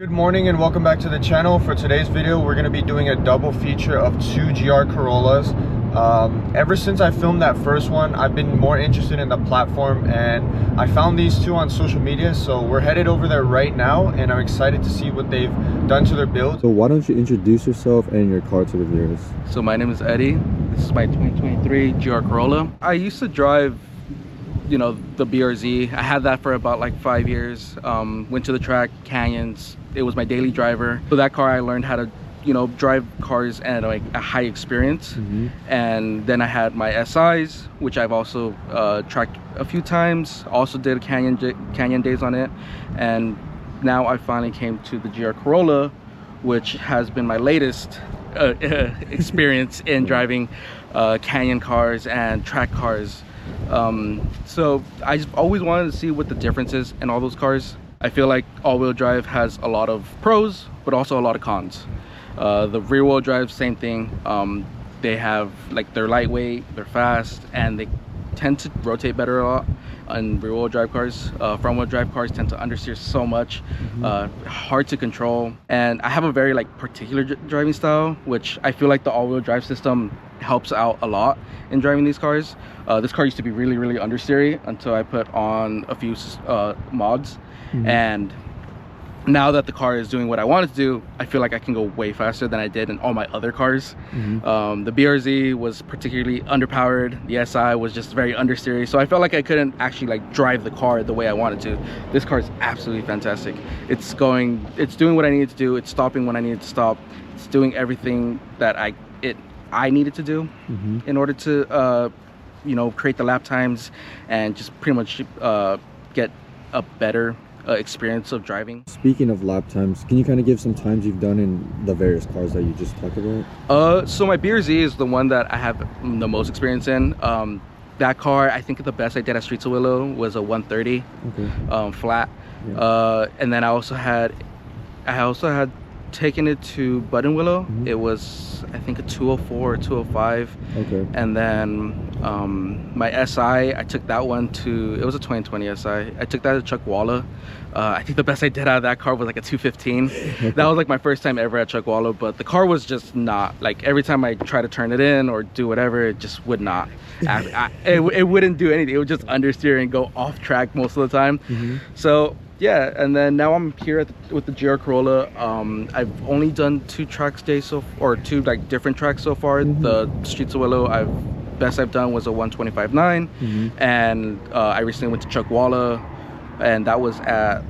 Good morning and welcome back to the channel. For today's video, we're going to be doing a double feature of two GR Corollas. Ever since I filmed that first one, I've been more interested in the platform and I found these two on social media. So we're headed over there right now and I'm excited to see what they've done to their build. So why don't you introduce yourself and your car to the viewers? So my name is Eddie. This is my 2023 GR Corolla. I used to drive, you know, the BRZ. I had that for about like 5 years. Went to the track, canyons. It was my daily driver. So that car I learned how to, you know, drive cars at like a high experience. And then I had my SIs, which I've also tracked a few times. Also did canyon days on it. And now I finally came to the GR Corolla, which has been my latest experience in driving canyon cars and track cars. So I just always wanted to see what the difference is in all those cars. I feel like all-wheel drive has a lot of pros, but also a lot of cons. The rear-wheel drive, same thing. They have, like, they're lightweight, they're fast, and they tend to rotate better a lot on rear-wheel drive cars. Front-wheel drive cars tend to understeer so much, hard to control. And I have a very particular driving style, which I feel like the all-wheel drive system helps out a lot in driving these cars. This car used to be really understeery until I put on a few mods. And now that the car is doing what I want it to do, I feel like I can go way faster than I did in all my other cars. The BRZ was particularly underpowered. The SI was just very understeery. So I felt like I couldn't actually drive the car the way I wanted to. This car is absolutely fantastic. It's doing what I needed to do. It's stopping when I needed to stop. It's doing everything that I needed to do in order to, you know, create the lap times and just pretty much get a better experience of driving. Speaking of lap times, can you kind of give some times you've done in the various cars that you just talked about? So my BRZ is the one that I have the most experience in. That car, I think the best I did at Streets of Willow was a 130 flat. And then I also had taken it to Button Willow. It was, I think, a 204 or 205. And then my SI, I took that one to, it was a 2020 SI. I took that to Chuckwalla. I think the best I did out of that car was like a 215. That was like my first time ever at Chuckwalla, but the car was just not, like, every time I try to turn it in or do whatever, it just would not. It wouldn't do anything. It would just understeer and go off track most of the time. So yeah, and then now I'm here with the GR Corolla. I've only done two different tracks so far. The Streets of Willow, best I've done was a 125.9, and I recently went to Chuckwalla, and that was at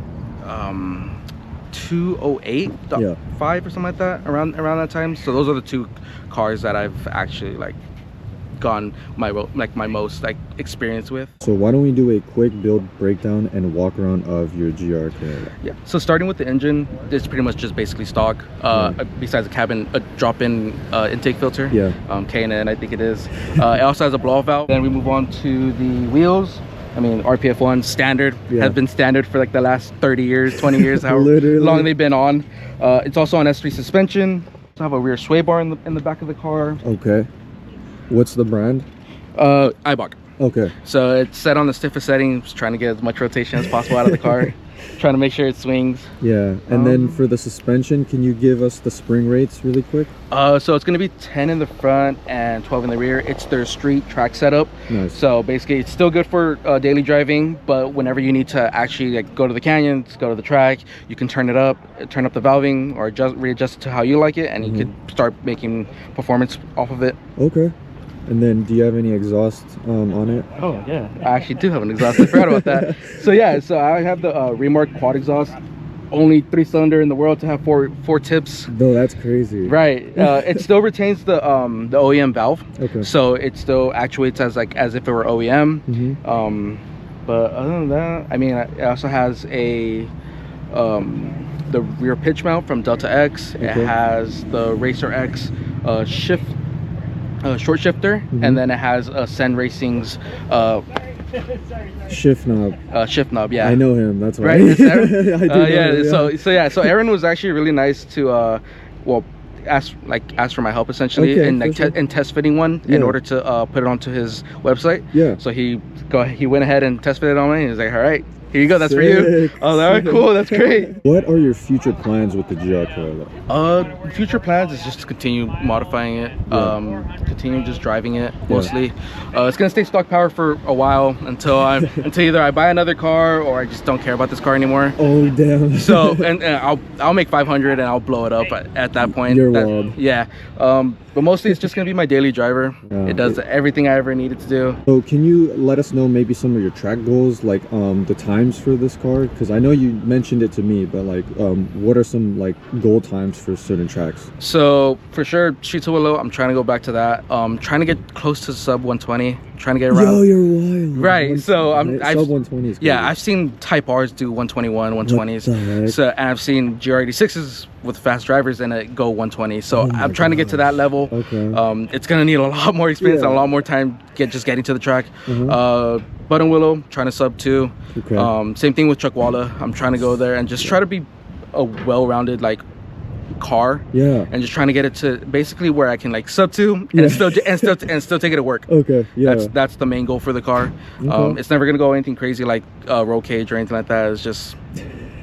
208.5 or something like that, around that time. So those are the two cars that I've actually gone my most experience with. So why don't we do a quick build breakdown and walk around of your GR Corolla? Yeah, so starting with the engine, it's pretty much just basically stock, besides the cabin, a drop-in intake filter, K&N I think it is. It also has a blow-off valve. Then we move on to the wheels. I mean, RPF1 standard, has been standard for like the last 30 years, 20 years, however long they've been on. It's also on S3 suspension. I have a rear sway bar in the back of the car. What's the brand? Ibach. So it's set on the stiffest setting, just trying to get as much rotation as possible out of the car, trying to make sure it swings. And then for the suspension, can you give us the spring rates really quick? So it's going to be 10 in the front and 12 in the rear. It's their street track setup. So basically it's still good for daily driving, but whenever you need to actually go to the canyons, go to the track, you can turn up the valving or readjust it to how you like it, and you can start making performance off of it. And then do you have any exhaust on it? Oh yeah, I actually do have an exhaust. I forgot about that. So yeah, so I have the Remark quad exhaust. Only 3-cylinder in the world to have four tips. No, that's crazy. Right. It still retains the OEM valve. So it still actuates as if it were OEM. But other than that, I mean, it also has the rear pitch mount from Delta X. It has the Racer X short shifter, and then it has Sen Racing's shift knob. Yeah, I know him. That's why. Right. It's Aaron? I do know him, So Aaron was actually really nice to ask for my help essentially in test fitting one in order to put it onto his website. So he went ahead and test fitted on me, and he's like, all right, Here you go. That's for you. Sick, Oh, all right, sick. cool. That's great. What are your future plans with the GR Corolla? Future plans is just to continue modifying it, continue just driving it mostly. It's gonna stay stock power for a while until either I buy another car or I just don't care about this car anymore. Oh damn. So and I'll make 500 and I'll blow it up at that point. You're wild. Yeah. But mostly it's just gonna be my daily driver. It does everything I ever needed to do. So can you let us know maybe some of your track goals, like the times for this car? Because I know you mentioned it to me, but like what are some like goal times for certain tracks? So for sure, Street to Willow, I'm trying to go back to that. Trying to get close to sub 120. Trying to get around. Yo, you're wild. Right. So sub 120 is yeah, crazy. I've seen Type R's do 121, 120s. What the heck? So and I've seen GR86s with fast drivers and it go 120. So I'm trying to get to that level. Okay. It's gonna need a lot more experience and a lot more time just getting to the track. Button Willow, trying to sub 2. Okay. Same thing with Chuckwalla. I'm trying to go there and just try to be a well-rounded like car. Yeah. And just trying to get it to basically where I can like sub 2 and still take it to work. Okay. Yeah. That's the main goal for the car. It's never gonna go anything crazy like roll cage or anything like that. It's just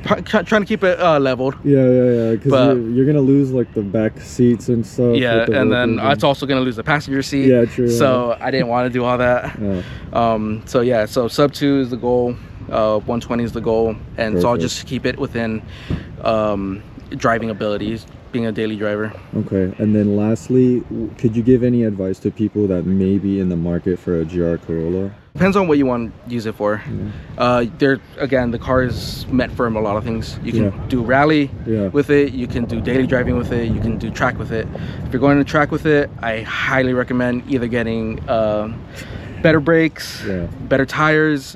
trying to keep it leveled. Yeah. Because you're gonna lose like the back seats and stuff. Yeah, and then it's also gonna lose the passenger seat. Yeah, true. So I didn't want to do all that. Yeah. So sub 2 is the goal. 120 is the goal, and Perfect. so I'll just keep it within driving abilities, being a daily driver. Okay, and then lastly, could you give any advice to people that may be in the market for a GR Corolla? Depends on what you want to use it for. The car is meant for a lot of things. You can do rally with it, you can do daily driving with it, you can do track with it. If you're going to track with it, I highly recommend either getting better brakes, better tires,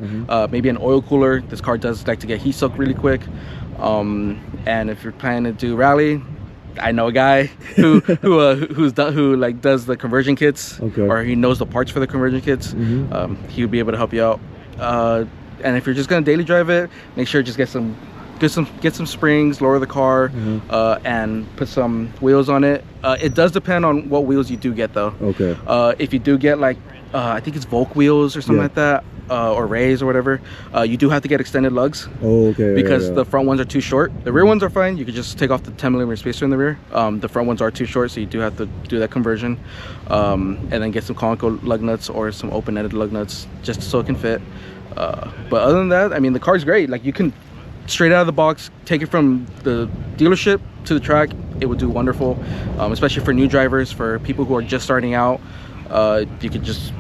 maybe an oil cooler. This car does like to get heat soaked really quick. And if you're planning to do rally, I know a guy who does the conversion kits, or he knows the parts for the conversion kits. He would be able to help you out. And if you're just gonna daily drive it, make sure to just get some springs, lower the car, and put some wheels on it. It does depend on what wheels you do get though. Okay. If you do get like I think it's Volk wheels or something like that, or Rays or whatever, you do have to get extended lugs. Oh, okay. Because the front ones are too short. The rear ones are fine. You could just take off the 10mm spacer in the rear. The front ones are too short, so you do have to do that conversion. And then get some conical lug nuts or some open-ended lug nuts just so it can fit. But other than that, I mean, the car's great. Like, you can straight out of the box take it from the dealership to the track. It would do wonderful, especially for new drivers, for people who are just starting out. You could just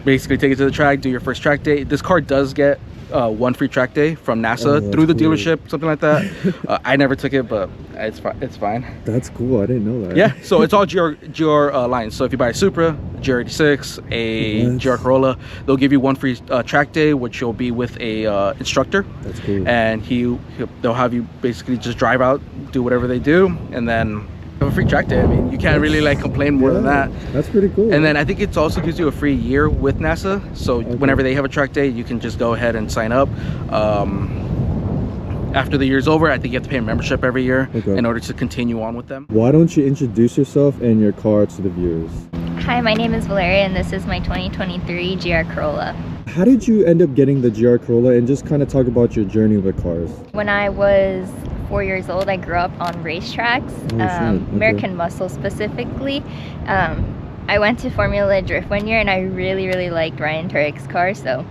basically take it to the track, do your first track day. This car does get one free track day from NASA through the dealership, something like that. I never took it, but it's fine. That's cool. I didn't know that. Yeah, so it's all GR lines. So if you buy a Supra, GR86, a GR Corolla, they'll give you one free track day, which you'll be with a instructor. That's cool. And they'll have you basically just drive out, do whatever they do, and then have a free track day. I mean, you can't really like complain more than that. That's pretty cool. And then I think it also gives you a free year with NASA. So whenever they have a track day, you can just go ahead and sign up. After the year's over, I think you have to pay a membership every year in order to continue on with them. Why don't you introduce yourself and your car to the viewers? Hi, my name is Valeria and this is my 2023 GR Corolla. How did you end up getting the GR Corolla, and just kind of talk about your journey with cars? When I was 4 years old, I grew up on racetracks, American Muscle specifically. I went to Formula Drift one year and I really liked Ryan Turek's car, so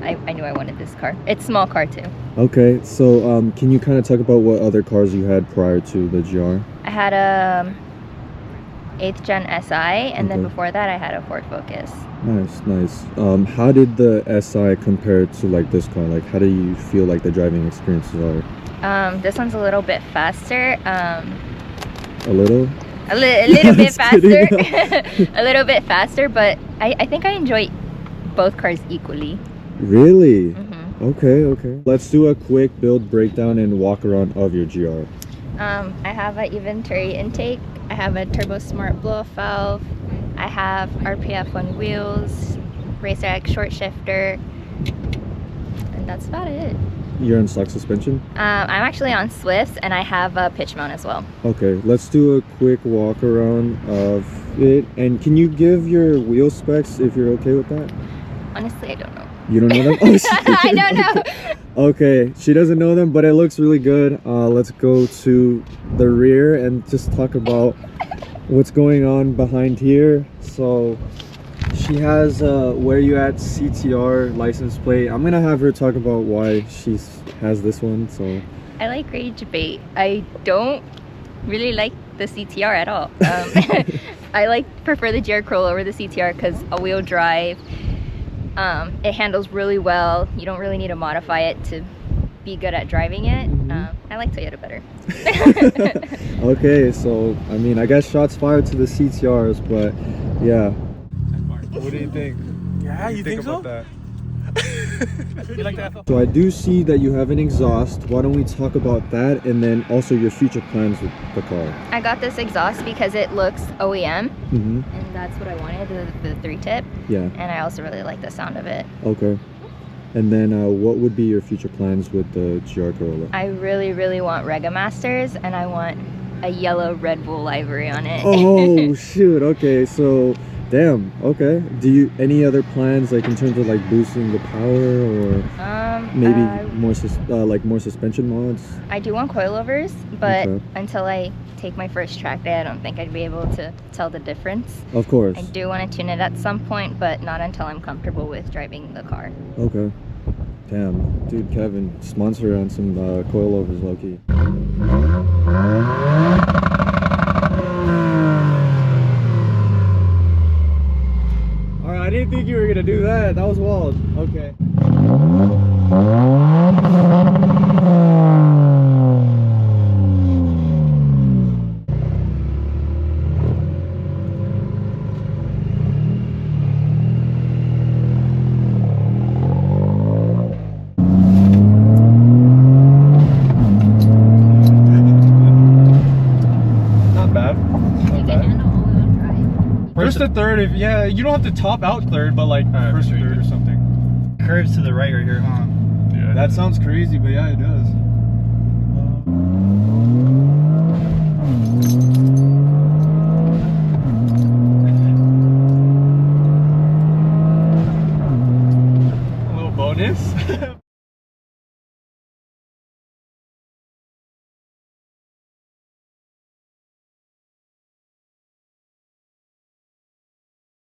I knew I wanted this car. It's a small car too. Okay, so can you kind of talk about what other cars you had prior to the GR? I had a 8th Gen SI, and then before that I had a Ford Focus. Nice. How did the SI compare to like this car? Like, how do you feel like the driving experiences are? This one's a little bit faster. A little? A little bit faster. A little bit faster, but I think I enjoy both cars equally. Really? Okay. Let's do a quick build breakdown and walk around of your GR. I have an Eventuri intake. I have a Turbo Smart blow-off valve. I have RPF on wheels, Racer X short shifter, and that's about it. You're on stock suspension? I'm actually on Swifts, and I have a pitch mount as well. Okay, let's do a quick walk around of it. And can you give your wheel specs if you're okay with that? Honestly, I don't know. You don't know them? Oh, I don't know. Okay, she doesn't know them, but it looks really good. Let's go to the rear and just talk about what's going on behind here. So she has Where You At CTR license plate. I'm gonna have her talk about why she has this one. So I like rage bait. I don't really like the CTR at all. I prefer the GR Corolla over the CTR because all-wheel drive. It handles really well. You don't really need to modify it to be good at driving it. I like Toyota better. Okay, so I mean, I guess shots fired to the CTRs, but yeah. What do you think? Yeah, you think so? about that? You like that? So I do see that you have an exhaust. Why don't we talk about that, and then also your future plans with the car? I got this exhaust because it looks OEM, Mm-hmm. and that's what I wanted, the 3-tip. Yeah. And I also really like the sound of it. Okay. And then what would be your future plans with the GR Corolla? I really, really want Rega Masters, and I want a yellow Red Bull livery on it. Oh shoot, okay, so damn, okay. Do you any other plans like in terms of like boosting the power, or maybe more suspension mods? I do want coilovers, but Okay. until I take my first track day, I don't think I'd be able to tell the difference. Of course. I do want to tune it at some point, but not until I'm comfortable with driving the car. Okay. Damn, dude, Kevin, sponsor on some coilovers, low-key. Alright, I didn't think you were gonna do that. That was wild. Okay. Not bad. You can handle all-wheel drive. First to third, if yeah, you don't have to top out third, but like first to third or something. Curves to the right here, huh? Yeah. That sounds crazy, but yeah, it does.